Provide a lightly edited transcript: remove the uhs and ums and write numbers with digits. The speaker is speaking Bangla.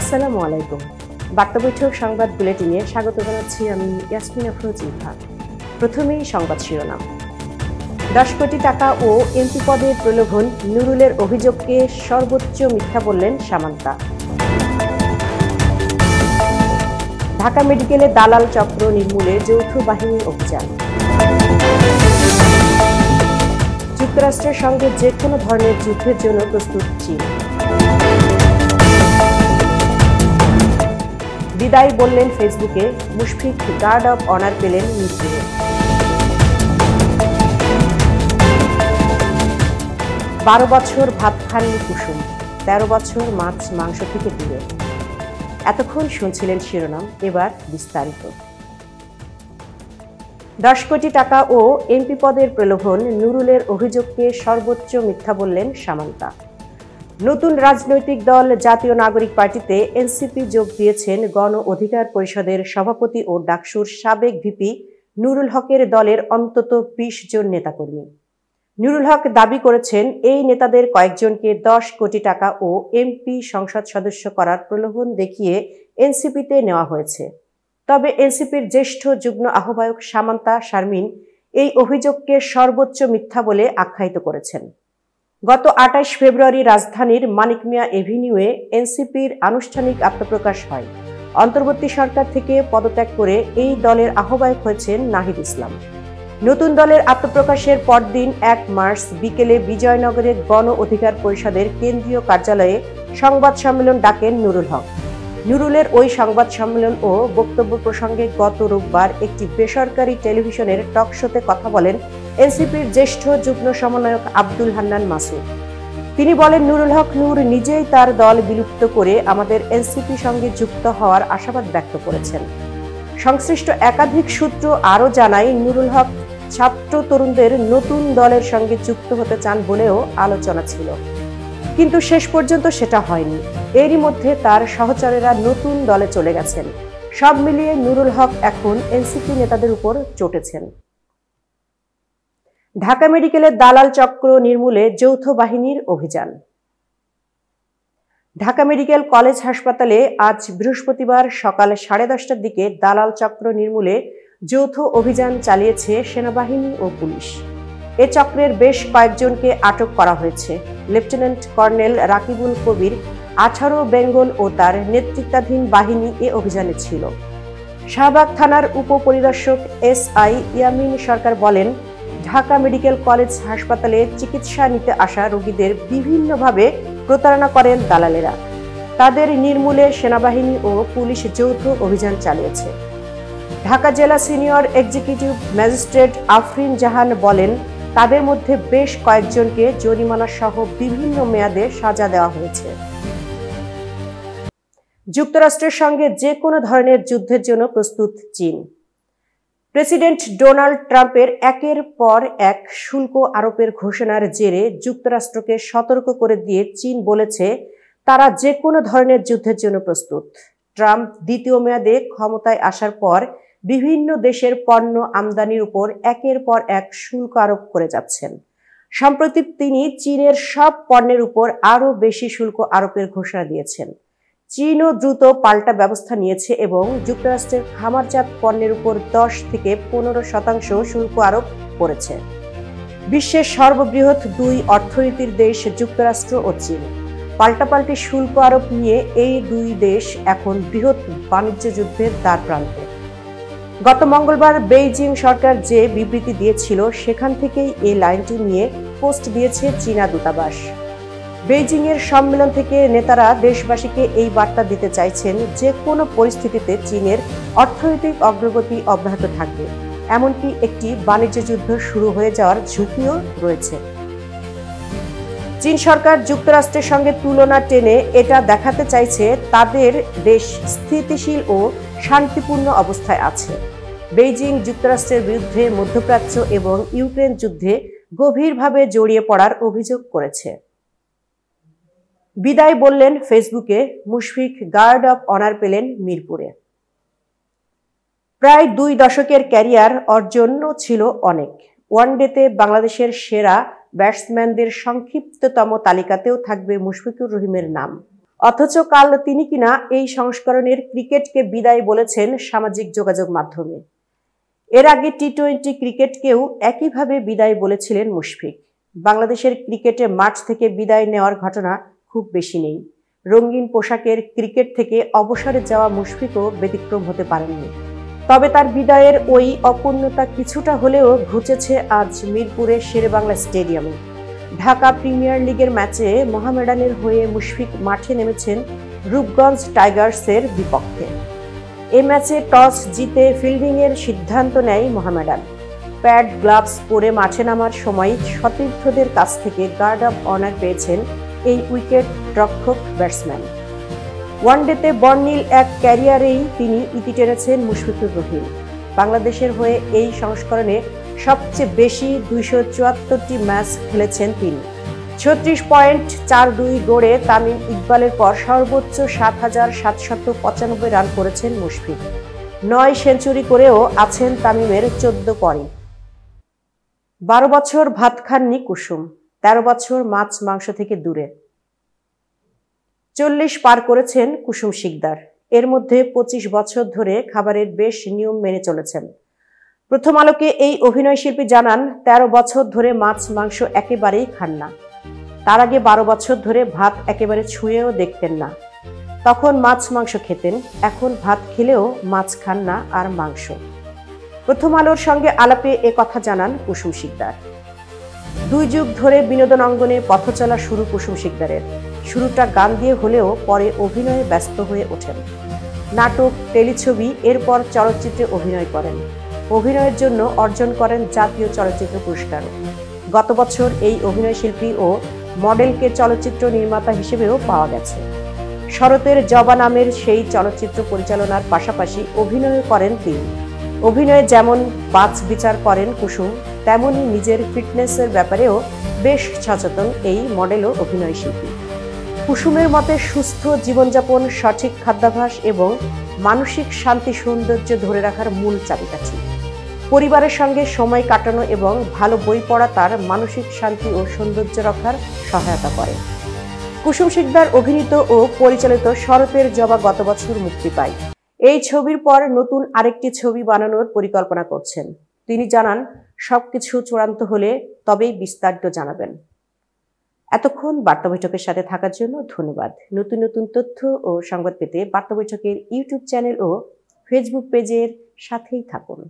আসসালামু আলাইকুম। বার্তা বৈঠক সংবাদ বুলেটিনে স্বাগত জানাচ্ছি আমি ইয়াসমিন আফরোজ ইভা। প্রথমেই সংবাদ শিরোনাম। 10 কোটি টাকা ও এমপি পদের প্রলোভন, নুরুলের অভিযোগকে সর্বোচ্চ মিথ্যা বললেন সামান্তা। ঢাকা মেডিকেলে দালাল চক্র নির্মূলে যৌথ বাহিনী অভিযান। যুক্তরাষ্ট্রের সঙ্গে যে কোনো ধরনের যুদ্ধের জন্য প্রস্তুত চীন। বিদায় বললেন ফেসবুকে, মুশফিক গার্ড অব অনার পেলেন মিরপুরে। বারো বছর ভাত খাননি কুসুম, 13 বছর মাছ মাংস থেকে দূরে। এতক্ষণ শুনছিলেন শিরোনাম, এবার বিস্তারিত। 10 কোটি টাকা ও এমপি পদের প্রলোভন, নুরুলের অভিযোগকে সর্বোচ্চ মিথ্যা বললেন সামান্তা। নতুন রাজনৈতিক দল জাতীয় নাগরিক পার্টিতে এনসিপি যোগ দিয়েছেন গণ অধিকার পরিষদের সভাপতি ও ডাকসুর সাবেক ভিপি নুরুল হকের দলের অন্তত 20 জন নেতাকর্মী। নুরুল হক দাবি করেছেন, এই নেতাদের কয়েকজনকে 10 কোটি টাকা ও এমপি সংসদ সদস্য করার প্রলোভন দেখিয়ে এনসিপিতে নেওয়া হয়েছে। তবে এনসিপির জ্যেষ্ঠ যুগ্ম আহ্বায়ক সামান্তা শারমিন এই অভিযোগকে সর্বোচ্চ মিথ্যা বলে আখ্যায়িত করেছেন। গত 28 ফেব্রুয়ারি রাজধানীর মানিক মিয়া এভিনিউয়ে এনসিপির আনুষ্ঠানিক আত্মপ্রকাশ হয়। অন্তর্বর্তী সরকার থেকে পদত্যাগ করে এই দলের আহ্বায়ক হয়েছেন নাহিদ ইসলাম। নতুন দলের আত্মপ্রকাশের পরদিন 1 মার্চ বিকেলে বিজয়নগরের গণ অধিকার পরিষদের কেন্দ্রীয় কার্যালয়ে সংবাদ সম্মেলন ডাকেন নুরুল হক। নুরুলের ওই সংবাদ সম্মেলন ও বক্তব্য প্রসঙ্গে গত রোববার একটি বেসরকারি টেলিভিশনের টক শোতে কথা বলেন এনসিপির জ্যেষ্ঠ যুগ্ম সমন্বয়ক আব্দুল হান্নান মাসুদ। তিনি বলেন, নুরুল হক নূর নিজেই তার দল বিলুপ্ত করে আমাদের এনসিপি সঙ্গে যুক্ত হওয়ার আশাবাদ ব্যক্ত করেছেন। সংশ্লিষ্ট একাধিক সূত্র আরও জানায়, নুরুল হক ছাত্র তরুণদের নতুন দলের সঙ্গে যুক্ত হতে চান বলেও আলোচনা ছিল, কিন্তু শেষ পর্যন্ত সেটা হয়নি। এরই মধ্যে তার সহচরেরা নতুন দলে চলে গেছেন। সব মিলিয়ে নুরুল হক এখন এনসিপি নেতাদের উপর চটেছেন। ঢাকা মেডিকেলের দালাল চক্র নির্মূলে যৌথ বাহিনীর অভিযান। ঢাকা মেডিকেল কলেজ হাসপাতালে আজ বৃহস্পতিবার সকাল 10:30টার দিকে দালাল চক্র নির্মূলে যৌথ অভিযান চালিয়েছে সেনাবাহিনী ও পুলিশ। এ চক্রের বেশ কয়েকজনকে আটক করা হয়েছে। লেফটেন্যান্ট কর্নেল রাকিবুল কবির 18 বেঙ্গল ও তার নেতৃত্বাধীন বাহিনী এ অভিযানে ছিল। শাহবাগ থানার উপপরিদর্শক SI ইয়ামিন সরকার বলেন, ঢাকা মেডিকেল কলেজ হাসপাতালে চিকিৎসা নিতে আসা রোগীদের বিভিন্নভাবে প্রতারণা করেন দালালেরা। তাদের নির্মূলে সেনাবাহিনী ও পুলিশ যৌথ অভিযান চালিয়েছে। ঢাকা জেলা সিনিয়র এক্সিকিউটিভ ম্যাজিস্ট্রেট আফরিন জাহান বলেন, তাদের মধ্যে বেশ কয়েকজনকে জরিমানা সহ বিভিন্ন মেয়াদে সাজা দেওয়া হয়েছে। যুক্তরাষ্ট্রের সঙ্গে যে কোনো ধরনের যুদ্ধের জন্য প্রস্তুত চীন। প্রেসিডেন্ট ডোনাল্ড ট্রাম্পের একের পর এক শুল্ক আরোপের ঘোষণার জেরে যুক্তরাষ্ট্রকে সতর্ক করে দিয়ে চীন বলেছে, তারা যে কোনো ধরনের যুদ্ধের জন্য প্রস্তুত। ট্রাম্প দ্বিতীয় মেয়াদে ক্ষমতায় আসার পর বিভিন্ন দেশের পণ্য আমদানির উপর একের পর এক শুল্ক আরোপ করে যাচ্ছেন। সম্প্রতি তিনি চীনের সব পণ্যের উপর আরও বেশি শুল্ক আরোপের ঘোষণা দিয়েছেন। চীনও দ্রুত পাল্টা ব্যবস্থা নিয়েছে এবং যুক্তরাষ্ট্রের খামারজাত পণ্যের উপর 10 থেকে 15% শুল্ক আরোপ করেছে। বিশ্বের সর্ববৃহৎ 2 অর্থনীতির দেশ যুক্তরাষ্ট্র ও চীন। পাল্টাপাল্টি শুল্ক আরোপ নিয়ে এই 2 দেশ এখন বৃহৎ বাণিজ্য যুদ্ধের দ্বারপ্রান্তে। গত মঙ্গলবার বেইজিং সরকার যে বিবৃতি দিয়েছিল, সেখান থেকেই এই লাইনটি নিয়ে পোস্ট দিয়েছে চীনা দূতাবাস। বেইজিংয়ের সম্মেলন থেকে নেতারা দেশবাসীকে এই বার্তা দিতে চাইছেন, যে কোনো পরিস্থিতিতে চীনের অর্থনৈতিক অগ্রগতি অব্যাহত থাকবে, এমনকি একটি বাণিজ্য যুদ্ধ শুরু হয়ে যাওয়ার ঝুঁকিও রয়েছে। চীন সরকার যুক্তরাষ্ট্রের সঙ্গে তুলনা টেনে এটা দেখাতে চাইছে তাদের দেশ স্থিতিশীল ও শান্তিপূর্ণ অবস্থায় আছে। বেইজিং যুক্তরাষ্ট্রের বিরুদ্ধে মধ্যপ্রাচ্য এবং ইউক্রেন যুদ্ধে গভীরভাবে জড়িয়ে পড়ার অভিযোগ করেছে। বিদায় বললেন ফেসবুকে, মুশফিক গার্ড অব অনার পেলেন মিরপুরে। প্রায় 2 দশকের ক্যারিয়ার অর্জনও ছিল অনেক। ওয়ানডেতে বাংলাদেশের সেরা ব্যাটসম্যানদের সংক্ষিপ্ততম তালিকাতেও থাকবে মুশফিকুর রহিমের নাম। অথচ কাল তিনি কিনা এই সংস্করণের ক্রিকেটকে বিদায় বলেছেন সামাজিক যোগাযোগ মাধ্যমে। এর আগে টি-20 ক্রিকেটকেও একইভাবে বিদায় বলেছিলেন মুশফিক। বাংলাদেশের ক্রিকেটে মাঠ থেকে বিদায় নেওয়ার ঘটনা খুব বেশি নেই। রঙিন পোশাকের ক্রিকেট থেকে অবসরে যাওয়া মুশফিকও ব্যতিক্রম হতে পারেননি। তবে তার বিদায়ের ওই অপূর্ণতা কিছুটা হলেও ঘুচেছে আজ মিরপুরের শেরেবাংলা স্টেডিয়ামে। ঢাকা প্রিমিয়ার লিগের ম্যাচে মোহামেডানের হয়ে মুশফিক মাঠে নেমেছেন রূপগঞ্জ টাইগার্সের বিপক্ষে। এই ম্যাচে টস জিতে ফিল্ডিংয়ের সিদ্ধান্ত নেয় মোহামেডান। প্যাড গ্লাভস পরে মাঠে নামার সময় সতীর্থদের কাছ থেকে গার্ড অব অনার পেয়েছেন এই উইকেট রক্ষক ব্যাটসম্যান। ওয়ানডেতে বর্ণিল এক ক্যারিয়ারেই তিনি ইতি টেনেছেন মুশফিকুর রহিম। বাংলাদেশের হয়ে এই সংস্করণে সবচেয়ে বেশি 274টি ম্যাচ খেলেছেন তিনি। 36.42 গড়ে তামিম ইকবালের পর সর্বোচ্চ 7,795 রান করেছেন মুশফিক। 9 সেঞ্চুরি করেও আছেন তামিমের 14 পরে। 12 বছর ভাত খাননি কুসুম, 13 বছর মাছ মাংস থেকে দূরে। 40 পার করেছেন কুসুম শিকদার। এর মধ্যে 25 বছর ধরে খাবারের বেশ নিয়ম মেনে চলেছেন। প্রথম আলোকে এই অভিনয় শিল্পী জানান, 13 বছর ধরে মাছ মাংস একেবারেই খান না। তার আগে 12 বছর ধরে ভাত একেবারে ছুঁয়েও দেখতেন না। তখন মাছ মাংস খেতেন, এখন ভাত খেলেও মাছ খান না আর মাংস। প্রথম আলোর সঙ্গে আলাপে এ কথা জানান কুসুম শিকদার। 2 যুগ ধরে বিনোদন অঙ্গনে পথ চলা শুরু কুসুম শিকদারের। শুরুটা গান দিয়ে হলেও পরে অভিনয়ে ব্যস্ত হয়ে ওঠেন। নাটক, টেলিছবি, এরপর চলচ্চিত্রে অভিনয় করেন। অভিনয়ের জন্য অর্জন করেন জাতীয় চলচ্চিত্র পুরস্কার। গত বছর এই অভিনয় শিল্পী ও মডেলকে চলচ্চিত্র নির্মাতা হিসেবেও পাওয়া গেছে। শরতের জবা নামের সেই চলচ্চিত্র পরিচালনার পাশাপাশি অভিনয় করেন তিনি। অভিনয়ে যেমন বাছ বিচার করেন কুসুম, তেমনি নিজের ফিটনেসের ব্যাপারেও বেশ সচেতন এই মডেল ও অভিনয় শিল্পী। কুসুমের মতে সুস্থ জীবনযাপন, সঠিক খাদ্যাভ্যাস এবং মানসিক শান্তি সৌন্দর্য ধরে রাখার মূল চাবিকাঠি। পরিবারের সঙ্গে সময় কাটানো এবং ভালো বই পড়া তার মানসিক শান্তি ও সৌন্দর্য রক্ষার সহায়তা করে। কুসুম শিকদার অভিনীত ও পরিচালিত শরতের জবা গত বছর মুক্তি পায়। এই ছবির পর নতুন আরেকটি ছবি বানানোর পরিকল্পনা করছেন। তিনি জানান, সবকিছু চূড়ান্ত হলে তবেই বিস্তারিত জানাবেন। এতক্ষণ বার্তা বৈঠকের সাথে থাকার জন্য ধন্যবাদ। নতুন নতুন তথ্য ও সংবাদ পেতে বার্তা বৈঠকের ইউটিউব চ্যানেল ও ফেসবুক পেজের সাথেই থাকুন।